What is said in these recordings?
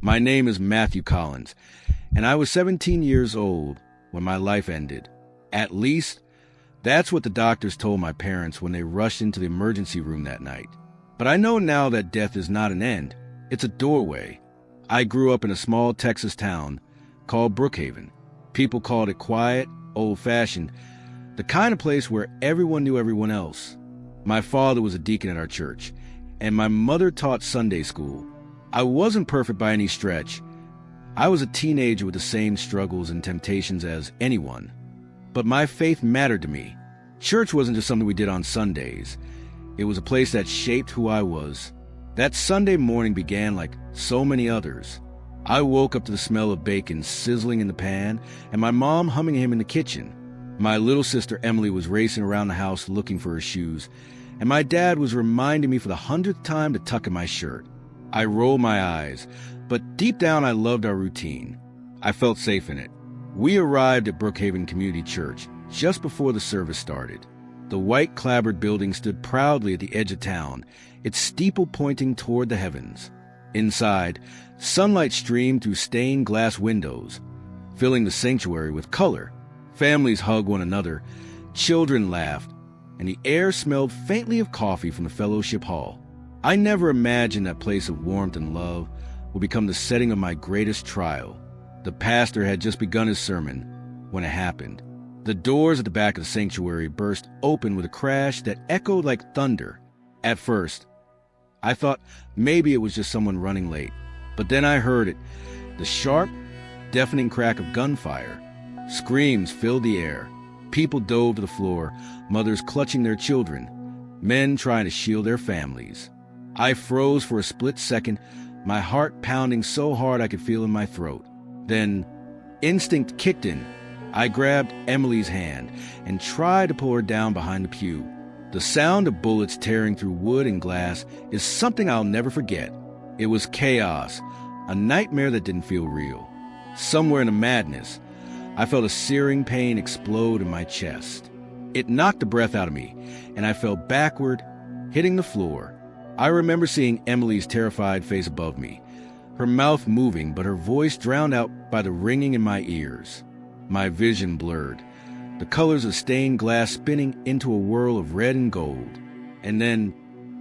My name is Matthew Collins, and I was 17 years old when my life ended. At least, that's what the doctors told my parents when they rushed into the emergency room that night. But I know now that death is not an end. It's a doorway. I grew up in a small Texas town called Brookhaven. People called it quiet, old-fashioned, the kind of place where everyone knew everyone else. My father was a deacon at our church, and my mother taught Sunday school. I wasn't perfect by any stretch. I was a teenager with the same struggles and temptations as anyone. But my faith mattered to me. Church wasn't just something we did on Sundays. It was a place that shaped who I was. That Sunday morning began like so many others. I woke up to the smell of bacon sizzling in the pan and my mom humming a hymn in the kitchen. My little sister Emily was racing around the house looking for her shoes, and my dad was reminding me for the 100th time to tuck in my shirt. I rolled my eyes, but deep down I loved our routine. I felt safe in it. We arrived at Brookhaven Community Church just before the service started. The white clapboard building stood proudly at the edge of town, its steeple pointing toward the heavens. Inside, sunlight streamed through stained glass windows, filling the sanctuary with color. Families hugged one another, children laughed, and the air smelled faintly of coffee from the fellowship hall. I never imagined that place of warmth and love would become the setting of my greatest trial. The pastor had just begun his sermon when it happened. The doors at the back of the sanctuary burst open with a crash that echoed like thunder. At first, I thought maybe it was just someone running late. But then I heard it, the sharp, deafening crack of gunfire. Screams filled the air. People dove to the floor, mothers clutching their children, men trying to shield their families. I froze for a split second, my heart pounding so hard I could feel in my throat. Then, instinct kicked in. I grabbed Emily's hand and tried to pull her down behind the pew. The sound of bullets tearing through wood and glass is something I'll never forget. It was chaos, a nightmare that didn't feel real. Somewhere in the madness, I felt a searing pain explode in my chest. It knocked the breath out of me, and I fell backward, hitting the floor. I remember seeing Emily's terrified face above me, her mouth moving, but her voice drowned out by the ringing in my ears. My vision blurred, the colors of stained glass spinning into a whirl of red and gold. And then,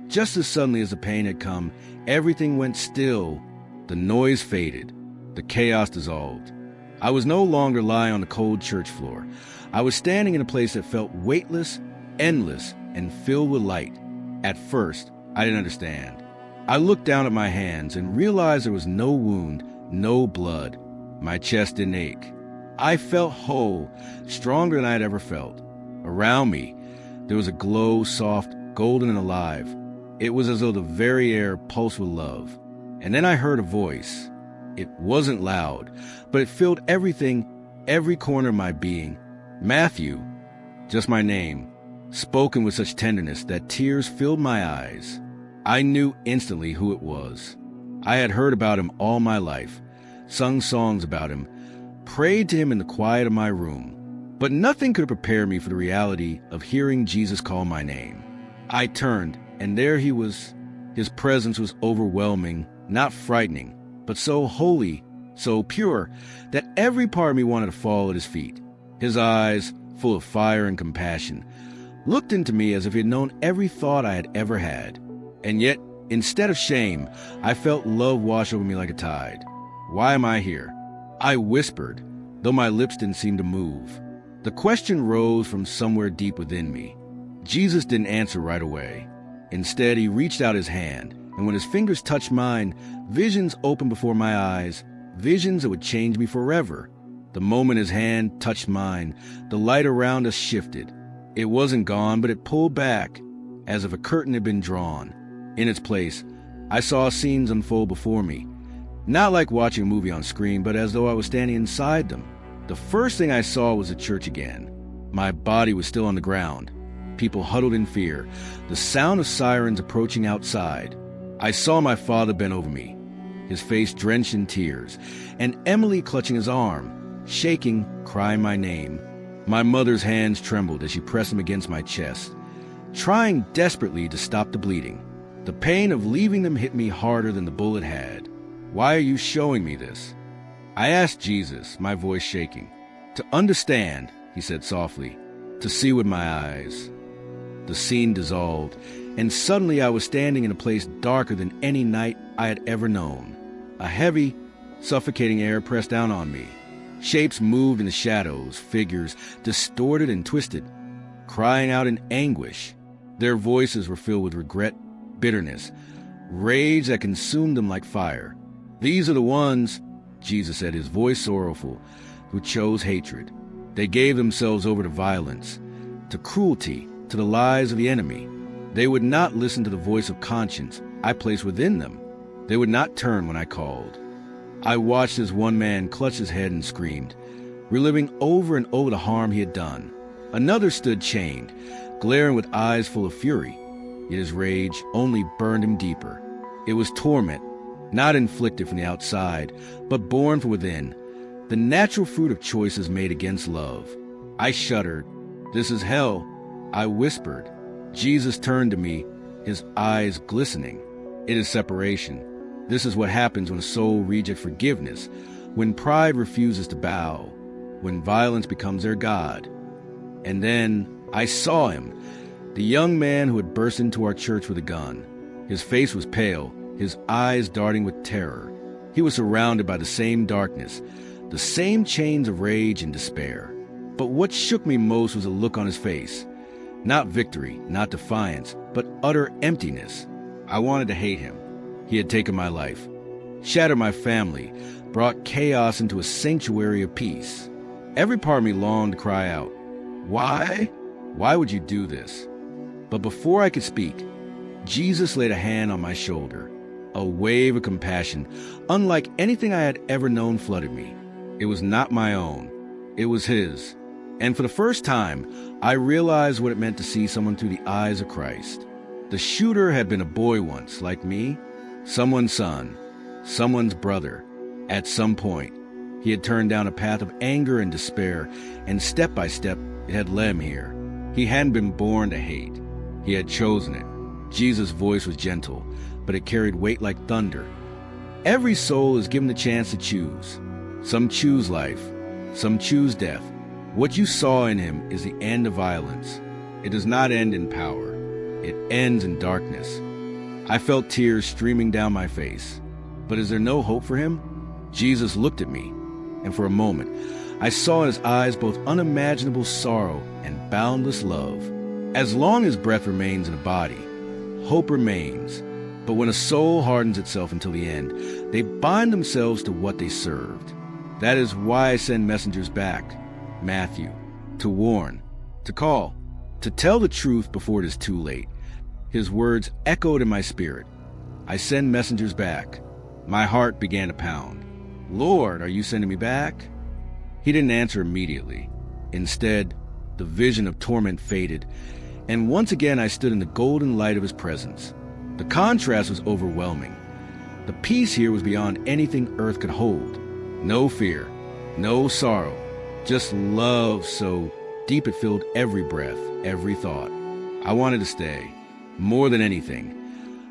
just as suddenly as the pain had come, everything went still. The noise faded. The chaos dissolved. I was no longer lying on the cold church floor. I was standing in a place that felt weightless, endless, and filled with light. At first, I didn't understand. I looked down at my hands and realized there was no wound, no blood. My chest didn't ache. I felt whole, stronger than I had ever felt. Around me, there was a glow, soft, golden and alive. It was as though the very air pulsed with love. And then I heard a voice. It wasn't loud, but it filled everything, every corner of my being. Matthew, just my name, spoken with such tenderness that tears filled my eyes. I knew instantly who it was. I had heard about him all my life, sung songs about him, prayed to him in the quiet of my room. But nothing could prepare me for the reality of hearing Jesus call my name. I turned, and there he was. His presence was overwhelming, not frightening, but so holy, so pure, that every part of me wanted to fall at his feet. His eyes, full of fire and compassion, looked into me as if he had known every thought I had ever had. And yet, instead of shame, I felt love wash over me like a tide. Why am I here? I whispered, though my lips didn't seem to move. The question rose from somewhere deep within me. Jesus didn't answer right away. Instead, he reached out his hand, and when his fingers touched mine, visions opened before my eyes, visions that would change me forever. The moment his hand touched mine, the light around us shifted. It wasn't gone, but it pulled back, as if a curtain had been drawn. In its place, I saw scenes unfold before me, not like watching a movie on screen, but as though I was standing inside them. The first thing I saw was the church again. My body was still on the ground. People huddled in fear, the sound of sirens approaching outside. I saw my father bent over me, his face drenched in tears, and Emily clutching his arm, shaking, crying my name. My mother's hands trembled as she pressed them against my chest, trying desperately to stop the bleeding. The pain of leaving them hit me harder than the bullet had. Why are you showing me this? I asked Jesus, my voice shaking. To understand, he said softly, to see with my eyes. The scene dissolved, and suddenly I was standing in a place darker than any night I had ever known. A heavy, suffocating air pressed down on me. Shapes moved in the shadows, figures distorted and twisted, crying out in anguish. Their voices were filled with regret, bitterness, rage that consumed them like fire. These are the ones, Jesus said, his voice sorrowful, who chose hatred. They gave themselves over to violence, to cruelty, to the lies of the enemy. They would not listen to the voice of conscience I placed within them. They would not turn when I called. I watched as one man clutched his head and screamed, reliving over and over the harm he had done. Another stood chained, glaring with eyes full of fury, yet his rage only burned him deeper. It was torment, not inflicted from the outside, but born from within, the natural fruit of choices made against love. I shuddered. This is hell, I whispered. Jesus turned to me, his eyes glistening. It is separation. This is what happens when a soul rejects forgiveness, when pride refuses to bow, when violence becomes their god. And then I saw him, the young man who had burst into our church with a gun. His face was pale, his eyes darting with terror. He was surrounded by the same darkness, the same chains of rage and despair. But what shook me most was the look on his face. Not victory, not defiance, but utter emptiness. I wanted to hate him. He had taken my life, shattered my family, brought chaos into a sanctuary of peace. Every part of me longed to cry out, "Why? Why would you do this?" But before I could speak, Jesus laid a hand on my shoulder. A wave of compassion, unlike anything I had ever known, flooded me. It was not my own. It was his. And for the first time, I realized what it meant to see someone through the eyes of Christ. The shooter had been a boy once, like me, someone's son, someone's brother. At some point, he had turned down a path of anger and despair, and step by step, it had led him here. He hadn't been born to hate. He had chosen it. Jesus' voice was gentle, but it carried weight like thunder. Every soul is given the chance to choose. Some choose life, some choose death. What you saw in him is the end of violence. It does not end in power. It ends in darkness. I felt tears streaming down my face. But is there no hope for him? Jesus looked at me, and for a moment, I saw in his eyes both unimaginable sorrow and boundless love. As long as breath remains in a body, hope remains. But when a soul hardens itself until the end, they bind themselves to what they served. That is why I send messengers back, Matthew, to warn, to call, to tell the truth before it is too late. His words echoed in my spirit. I send messengers back. My heart began to pound. Lord, are you sending me back? He didn't answer immediately. Instead, the vision of torment faded, and once again I stood in the golden light of his presence. The contrast was overwhelming. The peace here was beyond anything earth could hold. No fear, no sorrow, just love so deep it filled every breath, every thought. I wanted to stay, more than anything.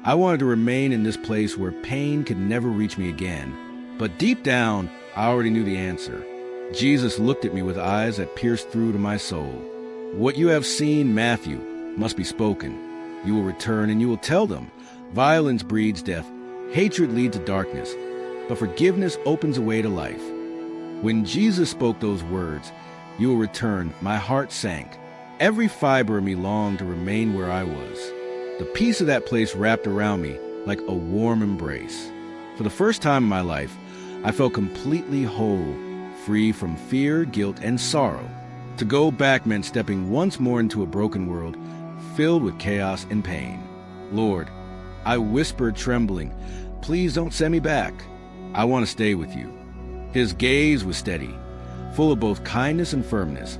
I wanted to remain in this place where pain could never reach me again. But deep down, I already knew the answer. Jesus looked at me with eyes that pierced through to my soul. What you have seen, Matthew, must be spoken. You will return and you will tell them. Violence breeds death. Hatred leads to darkness. But forgiveness opens a way to life. When Jesus spoke those words, you will return, my heart sank. Every fiber of me longed to remain where I was. The peace of that place wrapped around me like a warm embrace. For the first time in my life, I felt completely whole, free from fear, guilt, and sorrow. To go back meant stepping once more into a broken world filled with chaos and pain. Lord, I whispered, trembling, please don't send me back. I want to stay with you. His gaze was steady, full of both kindness and firmness,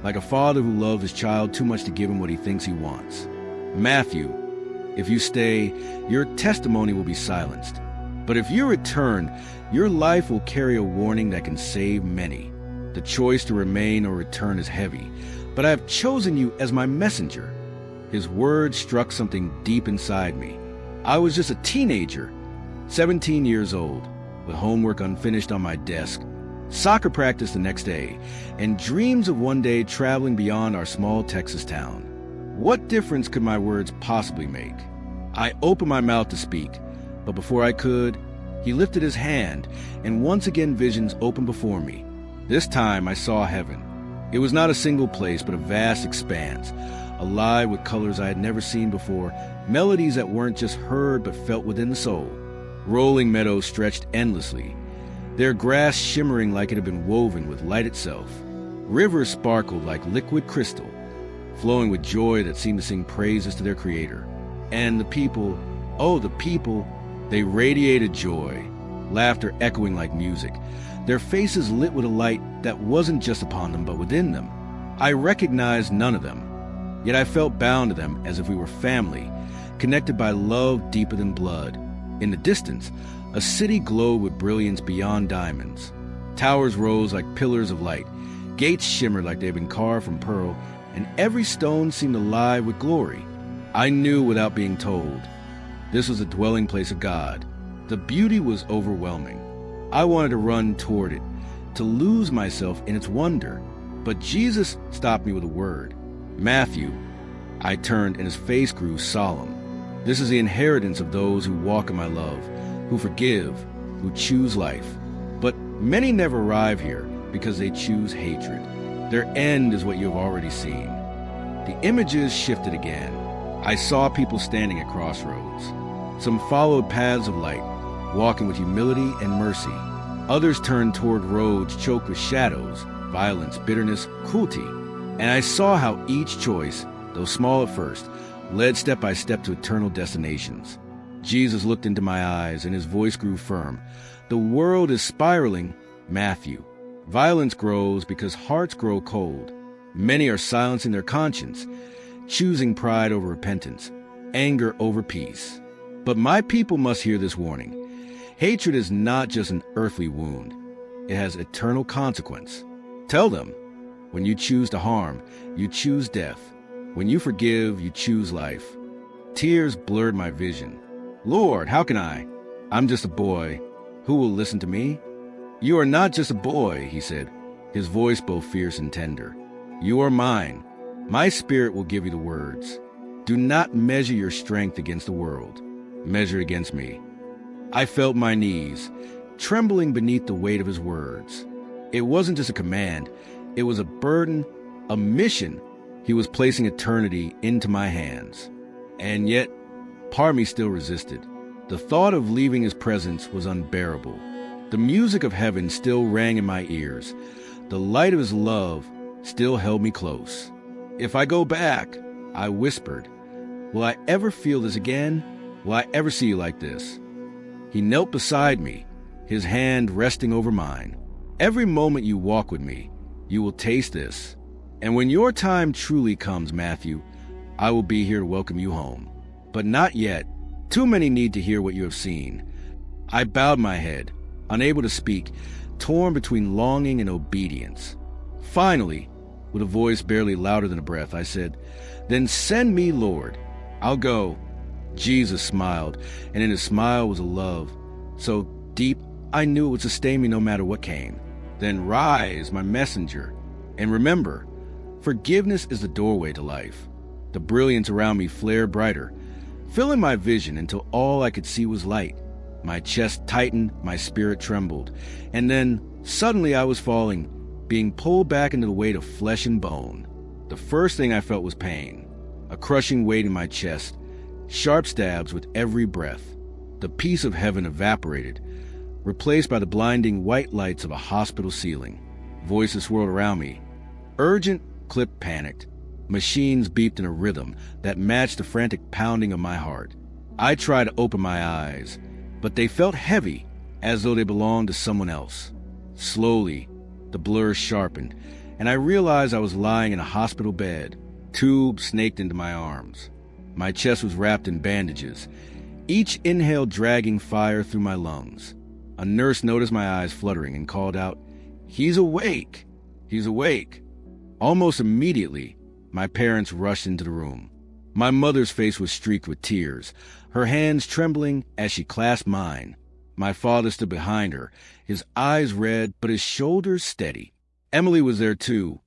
like a father who loves his child too much to give him what he thinks he wants. Matthew, if you stay, your testimony will be silenced. But if you return, your life will carry a warning that can save many. The choice to remain or return is heavy, but I have chosen you as my messenger. His words struck something deep inside me. I was just a teenager, 17 years old, with homework unfinished on my desk, soccer practice the next day, and dreams of one day traveling beyond our small Texas town. What difference could my words possibly make? I opened my mouth to speak, but before I could, he lifted his hand, and once again visions opened before me. This time I saw heaven. It was not a single place, but a vast expanse, alive with colors I had never seen before, melodies that weren't just heard but felt within the soul. Rolling meadows stretched endlessly, their grass shimmering like it had been woven with light itself. Rivers sparkled like liquid crystal, flowing with joy that seemed to sing praises to their creator. And the people, oh, the people, they radiated joy, laughter echoing like music, their faces lit with a light that wasn't just upon them but within them. I recognized none of them, yet I felt bound to them as if we were family, connected by love deeper than blood. In the distance, a city glowed with brilliance beyond diamonds. Towers rose like pillars of light, gates shimmered like they had been carved from pearl, and every stone seemed alive with glory. I knew without being told. This was the dwelling place of God. The beauty was overwhelming. I wanted to run toward it, to lose myself in its wonder. But Jesus stopped me with a word. Matthew. I turned, and his face grew solemn. This is the inheritance of those who walk in my love, who forgive, who choose life. But many never arrive here because they choose hatred. Their end is what you have already seen. The images shifted again. I saw people standing at crossroads. Some followed paths of light, walking with humility and mercy. Others turned toward roads choked with shadows, violence, bitterness, cruelty. And I saw how each choice, though small at first, led step by step to eternal destinations. Jesus looked into my eyes, and his voice grew firm. The world is spiraling, Matthew. Violence grows because hearts grow cold. Many are silencing their conscience, choosing pride over repentance, anger over peace. But my people must hear this warning. Hatred is not just an earthly wound. It has eternal consequence. Tell them, when you choose to harm, you choose death. When you forgive, you choose life. Tears blurred my vision. Lord, how can I? I'm just a boy. Who will listen to me? You are not just a boy, he said, his voice both fierce and tender. You are mine. My spirit will give you the words. Do not measure your strength against the world. Measure it against me. I felt my knees, trembling beneath the weight of his words. It wasn't just a command. It was a burden, a mission. He was placing eternity into my hands. And yet, part of me still resisted. The thought of leaving his presence was unbearable. The music of heaven still rang in my ears. The light of his love still held me close. If I go back, I whispered, will I ever feel this again? Will I ever see you like this? He knelt beside me, his hand resting over mine. Every moment you walk with me, you will taste this. And when your time truly comes, Matthew, I will be here to welcome you home. But not yet. Too many need to hear what you have seen. I bowed my head, unable to speak, torn between longing and obedience. Finally, with a voice barely louder than a breath, I said, then send me, Lord. I'll go. Jesus smiled, and in his smile was a love so deep I knew it would sustain me no matter what came. Then rise, my messenger, and remember, forgiveness is the doorway to life. The brilliance around me flared brighter, filling my vision until all I could see was light. My chest tightened, my spirit trembled, and then suddenly I was falling, being pulled back into the weight of flesh and bone. The first thing I felt was pain, a crushing weight in my chest, sharp stabs with every breath. The peace of heaven evaporated, replaced by the blinding white lights of a hospital ceiling. Voices swirled around me. Urgent, clip panicked. Machines beeped in a rhythm that matched the frantic pounding of my heart. I tried to open my eyes, but they felt heavy, as though they belonged to someone else. Slowly, the blur sharpened, and I realized I was lying in a hospital bed, tubes snaked into my arms. My chest was wrapped in bandages, each inhale dragging fire through my lungs. A nurse noticed my eyes fluttering and called out, "He's awake! He's awake!" Almost immediately, my parents rushed into the room. My mother's face was streaked with tears, her hands trembling as she clasped mine. My father stood behind her, his eyes red but his shoulders steady. Emily was there too,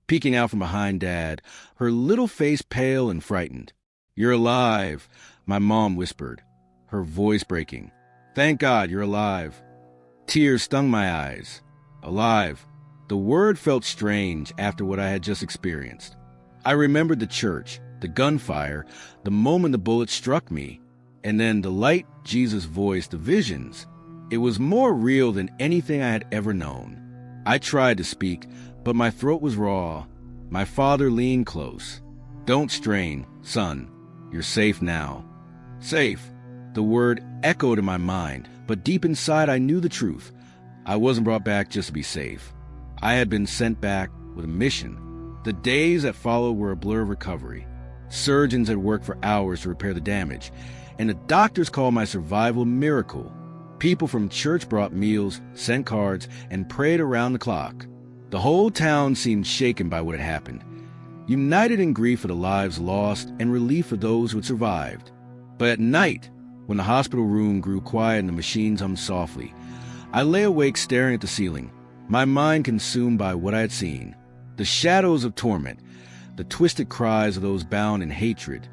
peeking out from behind Dad, her little face pale and frightened. "You're alive," my mom whispered, her voice breaking. "Thank God you're alive." Tears stung my eyes. Alive. The word felt strange after what I had just experienced. I remembered the church, the gunfire, the moment the bullet struck me, and then the light, Jesus' voice, the visions. It was more real than anything I had ever known. I tried to speak, but my throat was raw. My father leaned close. "Don't strain, son. You're safe now." Safe. The word echoed in my mind, but deep inside I knew the truth. I wasn't brought back just to be safe. I had been sent back with a mission. The days that followed were a blur of recovery. Surgeons had worked for hours to repair the damage, and the doctors called my survival a miracle. People from church brought meals, sent cards, and prayed around the clock. The whole town seemed shaken by what had happened, united in grief for the lives lost and relief for those who had survived. But at night, when the hospital room grew quiet and the machines hummed softly, I lay awake staring at the ceiling, my mind consumed by what I had seen. The shadows of torment, the twisted cries of those bound in hatred,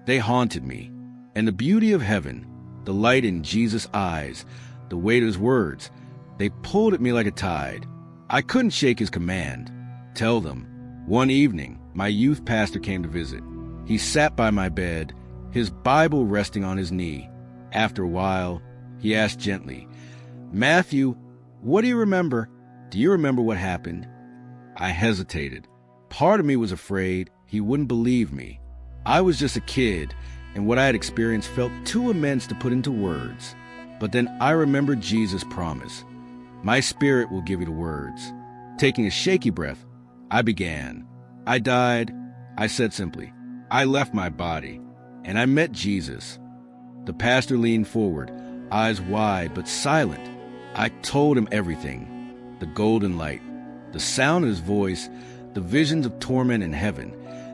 they haunted me. And the beauty of heaven, the light in Jesus' eyes, the weight of his words, they pulled at me like a tide. I couldn't shake his command. Tell them. One evening, my youth pastor came to visit. He sat by my bed, his Bible resting on his knee. After a while, he asked gently, "Matthew, what do you remember? Do you remember what happened?" I hesitated. Part of me was afraid he wouldn't believe me. I was just a kid, and what I had experienced felt too immense to put into words. But then I remembered Jesus' promise. "My spirit will give you the words." Taking a shaky breath, I began. "I died," I said simply. "I left my body, and I met Jesus." The pastor leaned forward, eyes wide but silent. I told him everything. The golden light, the sound of his voice, the visions of torment in heaven,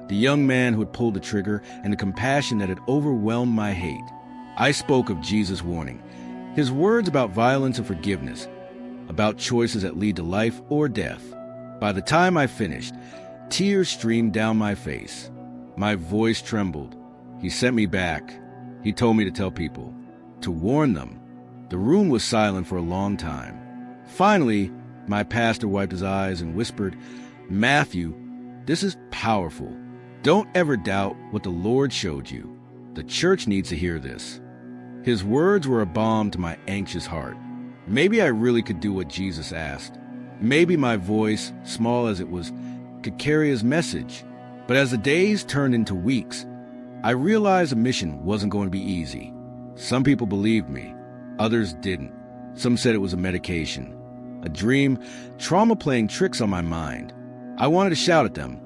the young man who had pulled the trigger, and the compassion that had overwhelmed my hate. I spoke of Jesus' warning, his words about violence and forgiveness, about choices that lead to life or death. By the time I finished, tears streamed down my face. My voice trembled. He sent me back. He told me to tell people, to warn them. The room was silent for a long time. Finally, my pastor wiped his eyes and whispered, "Matthew, this is powerful. Don't ever doubt what the Lord showed you. The church needs to hear this." His words were a balm to my anxious heart. Maybe I really could do what Jesus asked. Maybe my voice, small as it was, could carry his message. But as the days turned into weeks, I realized the mission wasn't going to be easy. Some people believed me. Others didn't. Some said it was a medication, a dream, trauma playing tricks on my mind. I wanted to shout at them,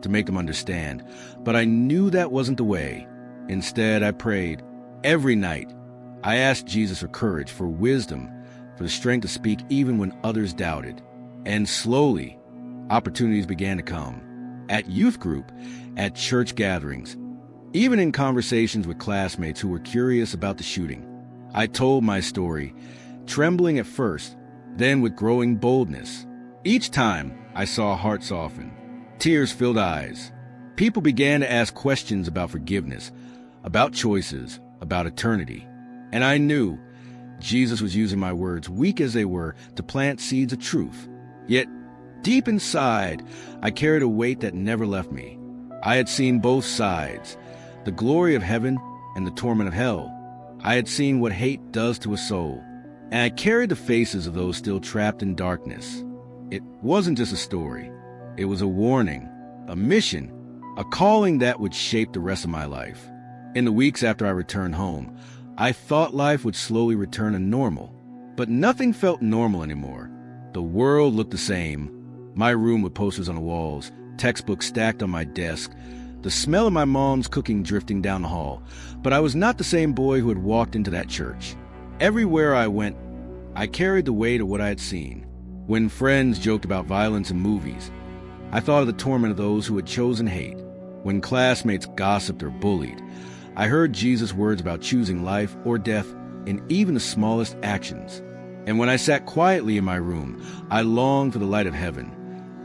to make them understand, but I knew that wasn't the way. Instead, I prayed. Every night, I asked Jesus for courage, for wisdom, for the strength to speak even when others doubted. And slowly, opportunities began to come. At youth group, at church gatherings, even in conversations with classmates who were curious about the shooting. I told my story, trembling at first, then with growing boldness. Each time, I saw a heart soften. Tears filled eyes. People began to ask questions about forgiveness, about choices, about eternity. And I knew Jesus was using my words, weak as they were, to plant seeds of truth. Yet, deep inside, I carried a weight that never left me. I had seen both sides, the glory of heaven and the torment of hell. I had seen what hate does to a soul, and I carried the faces of those still trapped in darkness. It wasn't just a story. It was a warning, a mission, a calling that would shape the rest of my life. In the weeks after I returned home, I thought life would slowly return to normal, but nothing felt normal anymore. The world looked the same. My room with posters on the walls, textbooks stacked on my desk, the smell of my mom's cooking drifting down the hall. But I was not the same boy who had walked into that church. Everywhere I went, I carried the weight of what I had seen. When friends joked about violence in movies, I thought of the torment of those who had chosen hate. When classmates gossiped or bullied, I heard Jesus' words about choosing life or death in even the smallest actions. And when I sat quietly in my room, I longed for the light of heaven,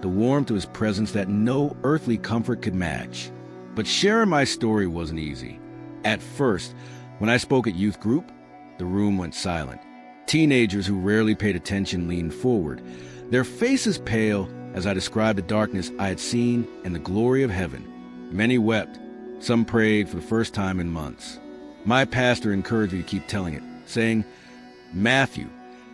the warmth of his presence that no earthly comfort could match. But sharing my story wasn't easy. At first, when I spoke at youth group, the room went silent. Teenagers who rarely paid attention leaned forward, their faces pale as I described the darkness I had seen and the glory of heaven. Many wept. Some prayed for the first time in months. My pastor encouraged me to keep telling it, saying, "Matthew,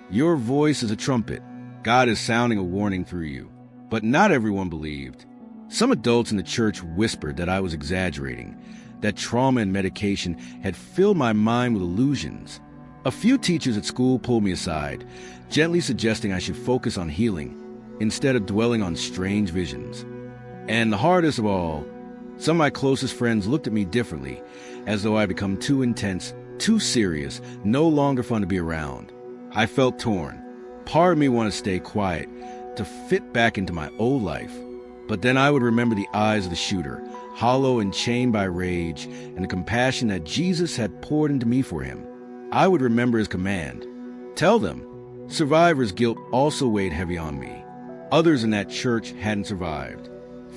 your voice is a trumpet. God is sounding a warning through you." But not everyone believed. Some adults in the church whispered that I was exaggerating, that trauma and medication had filled my mind with illusions. A few teachers at school pulled me aside, gently suggesting I should focus on healing instead of dwelling on strange visions. And the hardest of all, some of my closest friends looked at me differently, as though I had become too intense, too serious, no longer fun to be around. I felt torn. Part of me wanted to stay quiet, to fit back into my old life. But then I would remember the eyes of the shooter, hollow and chained by rage, and the compassion that Jesus had poured into me for him. I would remember his command, "Tell them." Survivor's guilt also weighed heavy on me. Others in that church hadn't survived.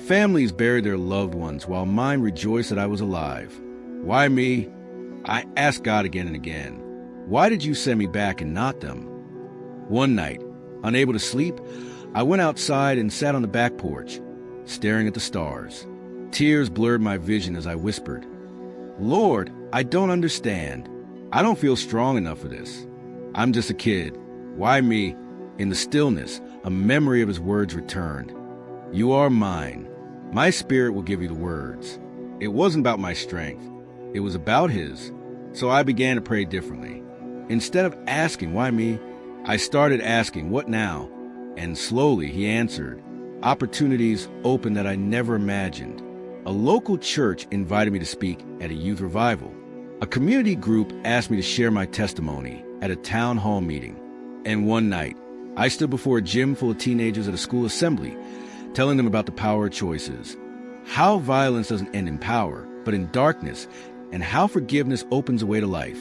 Families buried their loved ones while mine rejoiced that I was alive. Why me? I asked God again and again. Why did you send me back and not them? One night, unable to sleep, I went outside and sat on the back porch, staring at the stars. Tears blurred my vision as I whispered, "Lord, I don't understand. I don't feel strong enough for this. I'm just a kid. Why me?" In the stillness, a memory of his words returned. "You are mine. My spirit will give you the words." It wasn't about my strength. It was about his. So I began to pray differently. Instead of asking, "Why me?" I started asking, "What now?" And slowly he answered. Opportunities opened that I never imagined. A local church invited me to speak at a youth revival. A community group asked me to share my testimony at a town hall meeting. And one night, I stood before a gym full of teenagers at a school assembly, telling them about the power of choices, how violence doesn't end in power, but in darkness, and how forgiveness opens a way to life.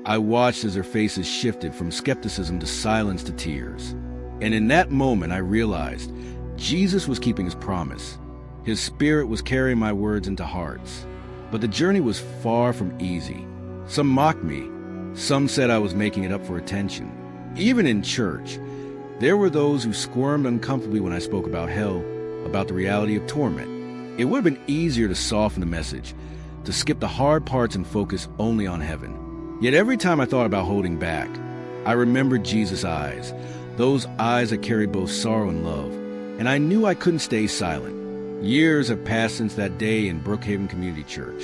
I watched as their faces shifted from skepticism to silence to tears. And in that moment, I realized Jesus was keeping his promise. His spirit was carrying my words into hearts. But the journey was far from easy. Some mocked me. Some said I was making it up for attention. Even in church, there were those who squirmed uncomfortably when I spoke about hell, about the reality of torment. It would have been easier to soften the message, to skip the hard parts and focus only on heaven. Yet every time I thought about holding back, I remembered Jesus' eyes, those eyes that carried both sorrow and love, and I knew I couldn't stay silent. Years have passed since that day in Brookhaven Community Church.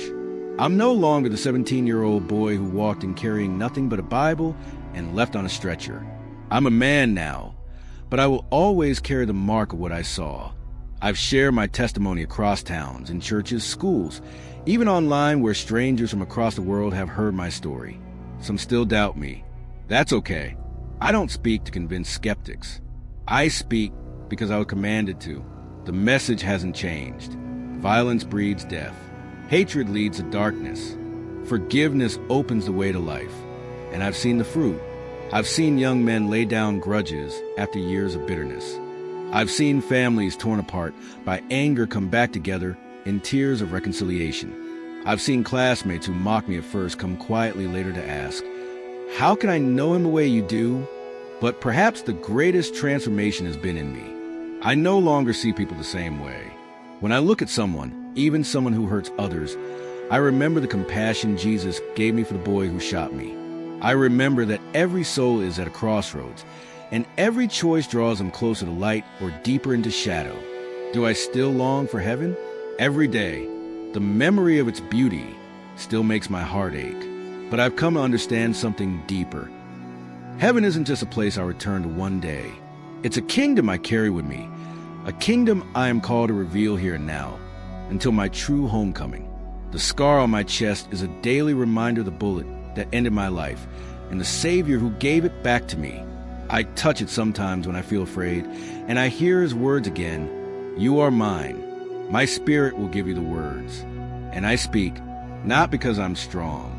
I'm no longer the 17-year-old boy who walked in carrying nothing but a Bible and left on a stretcher. I'm a man now, but I will always carry the mark of what I saw. I've shared my testimony across towns, in churches, schools, even online where strangers from across the world have heard my story. Some still doubt me. That's okay. I don't speak to convince skeptics. I speak because I was commanded to. The message hasn't changed. Violence breeds death. Hatred leads to darkness. Forgiveness opens the way to life. And I've seen the fruit. I've seen young men lay down grudges after years of bitterness. I've seen families torn apart by anger come back together in tears of reconciliation. I've seen classmates who mocked me at first come quietly later to ask, "How can I know him the way you do?" But perhaps the greatest transformation has been in me. I no longer see people the same way. When I look at someone, even someone who hurts others, I remember the compassion Jesus gave me for the boy who shot me. I remember that every soul is at a crossroads, and every choice draws them closer to light or deeper into shadow. Do I still long for heaven? Every day. The memory of its beauty still makes my heart ache. But I've come to understand something deeper. Heaven isn't just a place I return to one day. It's a kingdom I carry with me, a kingdom I am called to reveal here and now, until my true homecoming. The scar on my chest is a daily reminder of the bullet that ended my life, and the Savior who gave it back to me. I touch it sometimes when I feel afraid, and I hear his words again, "You are mine. My spirit will give you the words." And I speak, not because I'm strong,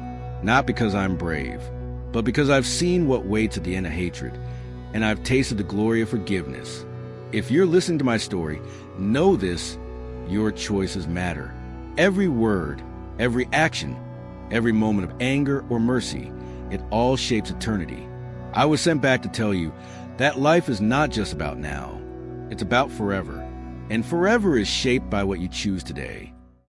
not because I'm brave, but because I've seen what waits at the end of hatred, and I've tasted the glory of forgiveness. If you're listening to my story, know this: your choices matter. Every word, every action, every moment of anger or mercy, it all shapes eternity. I was sent back to tell you that life is not just about now. It's about forever. And forever is shaped by what you choose today.